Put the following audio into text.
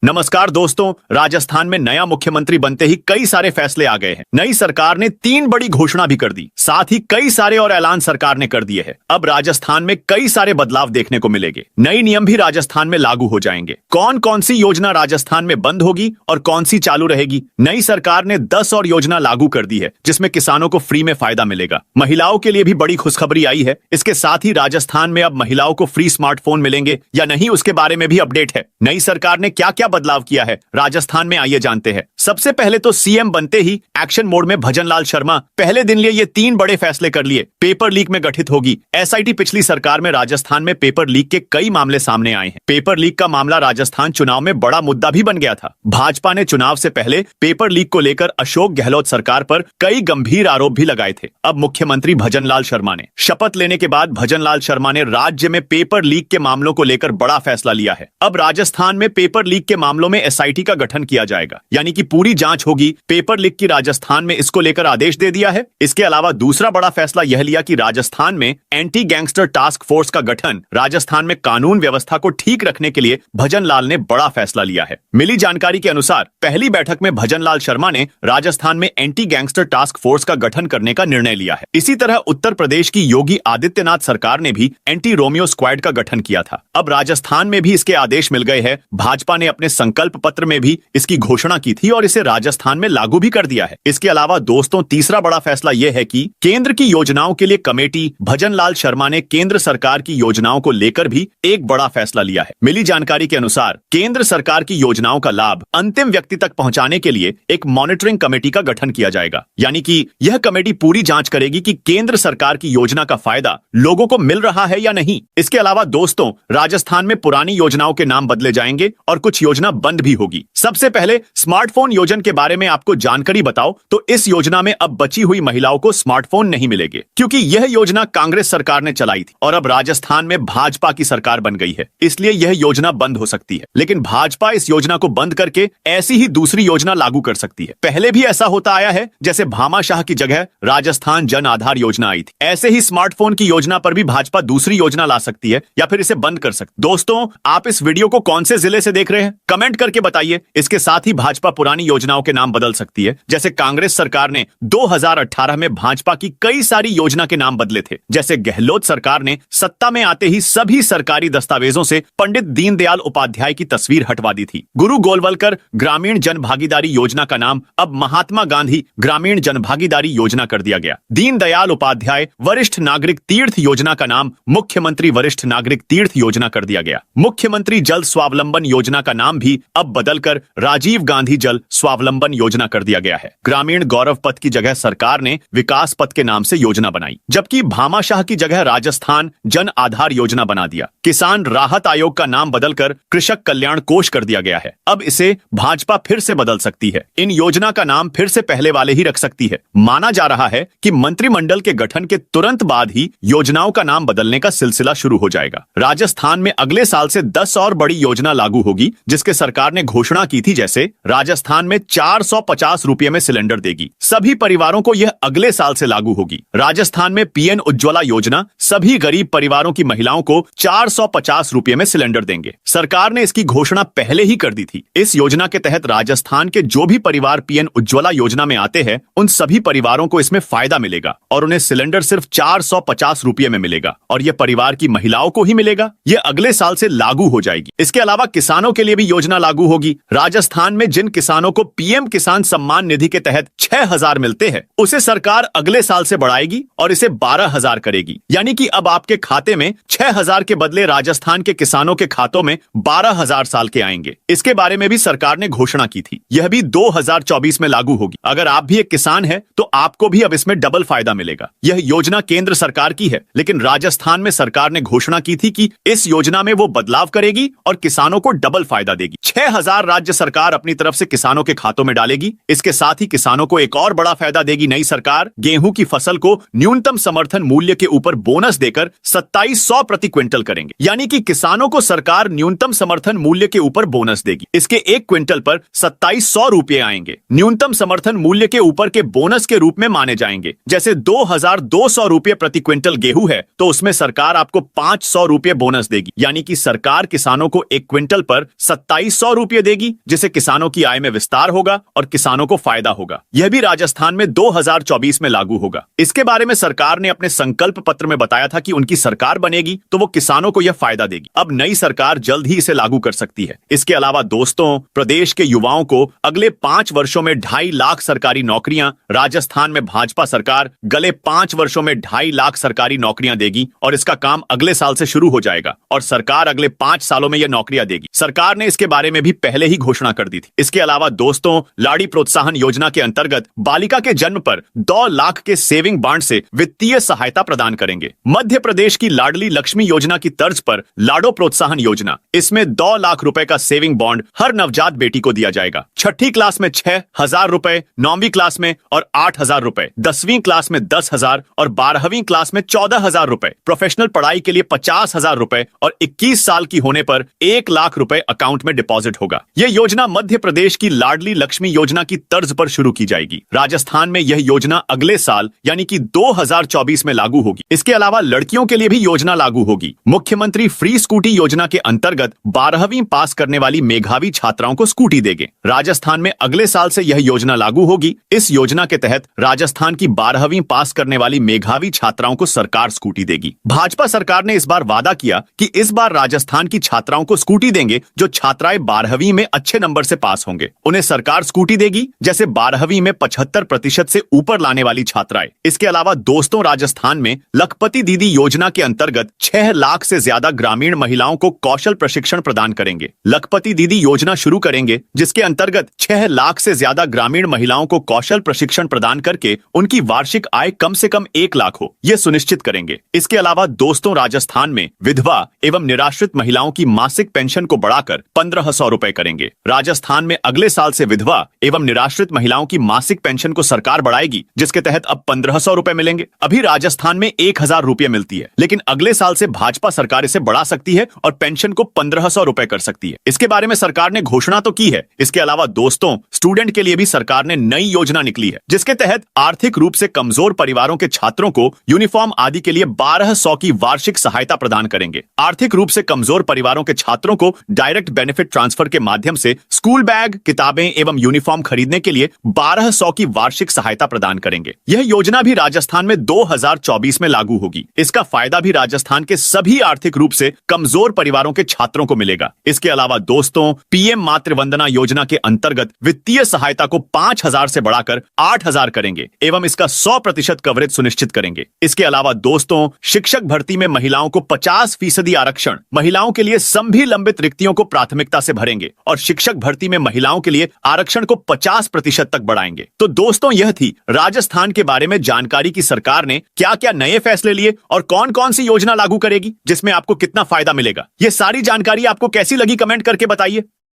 नमस्कार दोस्तों, राजस्थान में नया मुख्यमंत्री बनते ही कई सारे फैसले आ गए हैं। नई सरकार ने 3 बड़ी घोषणा भी कर दी, साथ ही कई सारे और ऐलान सरकार ने कर दिए हैं। अब राजस्थान में कई सारे बदलाव देखने को मिलेंगे। नए नियम भी राजस्थान में लागू हो जाएंगे। कौन कौन सी योजना राजस्थान में बंद होगी और कौन सी चालू रहेगी? नई सरकार ने 10 और योजना लागू कर दी है, जिसमें किसानों को फ्री में फायदा मिलेगा। महिलाओं के लिए भी बड़ी खुशखबरी आई है। इसके साथ ही राजस्थान में अब महिलाओं को फ्री स्मार्टफोन मिलेंगे या नहीं, उसके बारे में भी अपडेट है। नई सरकार ने क्या क्या बदलाव किया है राजस्थान में, आइए जानते हैं। सबसे पहले तो सीएम बनते ही एक्शन मोड में भजनलाल शर्मा पहले दिन लिए ये 3 बड़े फैसले कर लिए। पेपर लीक में गठित होगी एसआईटी। पिछली सरकार में राजस्थान में पेपर लीक के कई मामले सामने आए हैं। पेपर लीक का मामला राजस्थान चुनाव में बड़ा मुद्दा भी बन गया था। भाजपा ने चुनाव से पहले पेपर लीक को लेकर अशोक गहलोत सरकार पर कई गंभीर आरोप भी लगाए थे। अब मुख्यमंत्री भजनलाल शर्मा ने शपथ लेने के बाद भजनलाल शर्मा ने राज्य में पेपर लीक के मामलों को लेकर बड़ा फैसला लिया है। अब राजस्थान में पेपर लीक के मामलों में एसआईटी का गठन किया जाएगा, यानी कि पूरी जांच होगी। पेपर लीक की राजस्थान में इसको लेकर आदेश दे दिया है। इसके अलावा दूसरा बड़ा फैसला यह लिया कि राजस्थान में एंटी गैंगस्टर टास्क फोर्स का गठन। राजस्थान में कानून व्यवस्था को ठीक रखने के लिए भजनलाल ने बड़ा फैसला लिया है। मिली जानकारी के अनुसार पहली बैठक में भजनलाल शर्मा ने राजस्थान में एंटी गैंगस्टर टास्क फोर्स का गठन करने का निर्णय लिया है। इसी तरह उत्तर प्रदेश की योगी आदित्यनाथ सरकार ने भी एंटी रोमियो स्क्वाड का गठन किया था। अब राजस्थान में भी इसके आदेश मिल गए हैं। भाजपा ने अपने संकल्प पत्र में भी इसकी घोषणा की थी और इसे राजस्थान में लागू भी कर दिया है। इसके अलावा दोस्तों, तीसरा बड़ा फैसला यह है कि केंद्र की योजनाओं के लिए कमेटी। भजनलाल शर्मा ने केंद्र सरकार की योजनाओं को लेकर भी एक बड़ा फैसला लिया है। मिली जानकारी के अनुसार केंद्र सरकार की योजनाओं का लाभ अंतिम व्यक्ति तक पहुंचाने के लिए एक मॉनिटरिंग कमेटी का गठन किया जाएगा, यानी कि यह कमेटी पूरी जांच करेगी कि केंद्र सरकार की योजना का फायदा लोगों को मिल रहा है या नहीं। इसके अलावा दोस्तों, राजस्थान में पुरानी योजनाओं के नाम बदले जाएंगे और कुछ योजना बंद भी होगी। सबसे पहले स्मार्टफोन योजना के बारे में आपको जानकारी बताओ तो इस योजना में अब बची हुई महिलाओं को स्मार्टफोन नहीं मिलेंगे, क्योंकि यह योजना कांग्रेस सरकार ने चलाई थी और अब राजस्थान में भाजपा की सरकार बन गई है, इसलिए यह योजना बंद हो सकती है। लेकिन भाजपा इस योजना को बंद करके ऐसी ही दूसरी योजना लागू कर सकती है। पहले भी ऐसा होता आया है, जैसे भामाशाह की जगह राजस्थान जन आधार योजना आई थी। ऐसे ही स्मार्टफोन की योजना पर भी भाजपा दूसरी योजना ला सकती है या फिर इसे बंद कर सकती है। दोस्तों, आप इस वीडियो को कौन से जिले से देख रहे हैं, कमेंट करके बताइए। इसके साथ ही भाजपा पुरानी योजनाओं के नाम बदल सकती है, जैसे कांग्रेस सरकार ने 2018 में भाजपा की कई सारी योजना के नाम बदले थे। जैसे गहलोत सरकार ने सत्ता में आते ही सभी सरकारी दस्तावेजों से पंडित दीनदयाल उपाध्याय की तस्वीर हटवा दी थी। गुरु गोलवलकर ग्रामीण जन भागीदारी योजना का नाम अब महात्मा गांधी ग्रामीण जन भागीदारी योजना कर दिया गया। दीनदयाल उपाध्याय वरिष्ठ नागरिक तीर्थ योजना का नाम मुख्यमंत्री वरिष्ठ नागरिक तीर्थ योजना कर दिया गया। मुख्यमंत्री जल स्वावलंबन योजना का नाम भी अब बदलकर राजीव गांधी जल स्वावलंबन योजना कर दिया गया है। ग्रामीण गौरव पथ की जगह सरकार ने विकास पथ के नाम से योजना बनाई, जबकि भामाशाह की जगह राजस्थान जन आधार योजना बना दिया। किसान राहत आयोग का नाम बदलकर कृषक कल्याण कोष कर दिया गया है। अब इसे भाजपा फिर से बदल सकती है। इन योजना का नाम फिर से पहले वाले ही रख सकती है। माना जा रहा है कि मंत्रिमंडल के गठन के तुरंत बाद ही योजनाओं का नाम बदलने का सिलसिला शुरू हो जाएगा। राजस्थान में अगले साल से 10 और बड़ी योजना लागू होगी, जिसके सरकार ने घोषणा की थी। जैसे राजस्थान में 450 रुपये में सिलेंडर देगी। सभी परिवारों को यह अगले साल से लागू होगी। राजस्थान में पीएम उज्ज्वला योजना सभी गरीब परिवारों की महिलाओं को 450 रुपये में सिलेंडर देंगे। सरकार ने इसकी घोषणा पहले ही कर दी थी। इस योजना के तहत राजस्थान के जो भी परिवार पीएम उज्ज्वला योजना में आते हैं, उन सभी परिवारों को इसमें फायदा मिलेगा और उन्हें सिलेंडर सिर्फ 450 रुपये में मिलेगा और यह परिवार की महिलाओं को ही मिलेगा। यह अगले साल से लागू हो जाएगी। इसके अलावा किसानों के लिए भी योजना लागू होगी। राजस्थान में जिन किसानों को पीएम किसान सम्मान निधि के तहत 6,000 मिलते हैं, उसे सरकार अगले साल से बढ़ाएगी और इसे 12,000 करेगी, यानी कि अब आपके खाते में 6,000 के बदले राजस्थान के किसानों के खातों में 12,000 साल के आएंगे। इसके बारे में भी सरकार ने घोषणा की थी। यह भी 2024 में लागू होगी। अगर आप भी एक किसान हैं, तो आपको भी अब इसमें डबल फायदा मिलेगा। यह योजना केंद्र सरकार की है, लेकिन राजस्थान में सरकार ने घोषणा की थी कि इस योजना में वो बदलाव करेगी और किसानों को डबल फायदा देगी। 6,000 राज्य सरकार अपनी तरफ से किसानों के खातों में डालेगी। इसके साथ ही किसानों को एक और बड़ा फायदा देगी नई सरकार। गेहूं की फसल को न्यूनतम समर्थन मूल्य के ऊपर बोनस देकर 2700 प्रति क्विंटल करेंगे, यानी कि किसानों को सरकार न्यूनतम समर्थन मूल्य के ऊपर बोनस देगी। इसके 1 क्विंटल पर 2700 रुपए आएंगे। न्यूनतम समर्थन मूल्य के ऊपर के बोनस के रूप में माने जाएंगे। जैसे 2200 रुपए प्रति क्विंटल गेहूं है, तो उसमें सरकार आपको 500 रुपए बोनस देगी, यानी कि सरकार किसानों को 1 क्विंटल पर ₹2700 देगी, जिससे किसानों की आय में विस्तार होगा और किसानों को फायदा होगा। यह भी राजस्थान में 2024 में लागू होगा। इसके बारे में सरकार ने अपने संकल्प पत्र में बताया था कि उनकी सरकार बनेगी तो वो किसानों को यह फायदा देगी। अब नई सरकार जल्द ही इसे लागू कर सकती है। इसके अलावा दोस्तों, प्रदेश के युवाओं को अगले 5 वर्षों में 2.5 लाख सरकारी नौकरियां, राजस्थान में भाजपा सरकार अगले 5 वर्षों में 2.5 लाख सरकारी नौकरियां देगी और इसका काम अगले साल से शुरू हो जाएगा और सरकार अगले 5 सालों में यह नौकरियां देगी। सरकार ने इसके बारे में भी पहले ही घोषणा कर दी थी। इसके अलावा दोस्तों, लाड़ी प्रोत्साहन योजना के अंतर्गत बालिका के जन्म पर 2 लाख के सेविंग बॉन्ड से वित्तीय सहायता प्रदान करेंगे। मध्य प्रदेश की लाडली लक्ष्मी योजना की तर्ज पर लाडो प्रोत्साहन योजना, इसमें 2 लाख रुपए का सेविंग बॉन्ड हर नवजात बेटी को दिया जाएगा। 6ठी क्लास में 6,000 रुपए, 9वीं क्लास में और 8,000 रुपए, 10वीं क्लास में 10,000 और 12वीं क्लास में 14,000 रुपए, प्रोफेशनल पढ़ाई के लिए 50,000 रुपए और 21 साल की होने पर 1 लाख रुपए अकाउंट में डिपॉजिट होगा। यह योजना मध्य प्रदेश की लाडली लक्ष्मी योजना की तर्ज पर शुरू की जाएगी। राजस्थान में यह योजना अगले साल यानी कि 2024 में लागू होगी। इसके अलावा लड़कियों के लिए भी योजना लागू होगी। मुख्यमंत्री फ्री स्कूटी योजना के अंतर्गत 12वीं पास करने वाली मेधावी छात्राओं को स्कूटी देंगे। राजस्थान में अगले साल से यह योजना लागू होगी। इस योजना के तहत राजस्थान की 12वीं पास करने वाली मेधावी छात्राओं को सरकार स्कूटी देगी। भाजपा सरकार ने इस बार वादा किया कि इस बार राजस्थान की छात्राओं को स्कूटी देंगे जो छात्राएं 12वीं में अच्छे नंबर से पास होंगे। उन्हें सरकार स्कूटी देगी, जैसे 12वीं में 75% से ऊपर लाने वाली छात्राएं। इसके अलावा दोस्तों, राजस्थान में लखपति दीदी योजना के अंतर्गत 6 लाख से ज्यादा ग्रामीण महिलाओं को कौशल प्रशिक्षण प्रदान करेंगे। लखपति दीदी योजना शुरू करेंगे, जिसके अंतर्गत 6 लाख से ज्यादा ग्रामीण महिलाओं को कौशल प्रशिक्षण प्रदान करके उनकी वार्षिक आय कम से कम 1 लाख हो, यह सुनिश्चित करेंगे। इसके अलावा दोस्तों, राजस्थान में विधवा एवं निराश्रित महिलाओं की मासिक पेंशन को बढ़ाकर 1,500 रुपए करेंगे। राजस्थान में अगले साल से विधवा एवं निराश्रित महिलाओं की मासिक पेंशन को सरकार बढ़ाएगी, जिसके तहत अब 1,500 रुपए मिलेंगे। अभी राजस्थान में 1,000 रुपए मिलती है, लेकिन अगले साल से भाजपा सरकार इसे बढ़ा सकती है और पेंशन को 1,500 रुपए कर सकती है। इसके बारे में सरकार ने घोषणा तो की है। इसके अलावा दोस्तों, स्टूडेंट के लिए भी सरकार ने नई योजना निकली है, जिसके तहत आर्थिक रूप से कमजोर परिवारों के छात्रों को यूनिफॉर्म आदि के लिए 1,200 की वार्षिक सहायता प्रदान करेंगे। आर्थिक रूप से कमजोर परिवारों के छात्रों को डायरेक्ट बेनिफिट ट्रांसफर के माध्यम से स्कूल बैग, किताबें एवं यूनिफॉर्म खरीदने के लिए 1,200 की वार्षिक सहायता प्रदान करेंगे। यह योजना भी राजस्थान में 2024 में लागू होगी। इसका फायदा भी राजस्थान के सभी आर्थिक रूप से कमजोर परिवारों के छात्रों को मिलेगा। इसके अलावा दोस्तों, पीएम मातृ वंदना योजना के अंतर्गत वित्तीय सहायता को 5,000 से बढ़ाकर 8,000 करेंगे एवं इसका 100% कवरेज सुनिश्चित करेंगे। इसके अलावा दोस्तों, शिक्षक भर्ती में महिलाओं को 50% आरक्षण, महिलाओं के लिए सभी लंबित रिक्तियों को प्राथमिकता से भरेंगे और शिक्षक भर्ती में महिलाओं के लिए आरक्षण को 50% तक बढ़ाएंगे। तो दोस्तों, यह थी राजस्थान के बारे में जानकारी की सरकार ने क्या क्या नए फैसले लिए और कौन कौन सी योजना लागू करेगी, जिसमें आपको कितना फायदा मिलेगा। ये सारी जानकारी आपको कैसी लगी, कमेंट करके बताइए।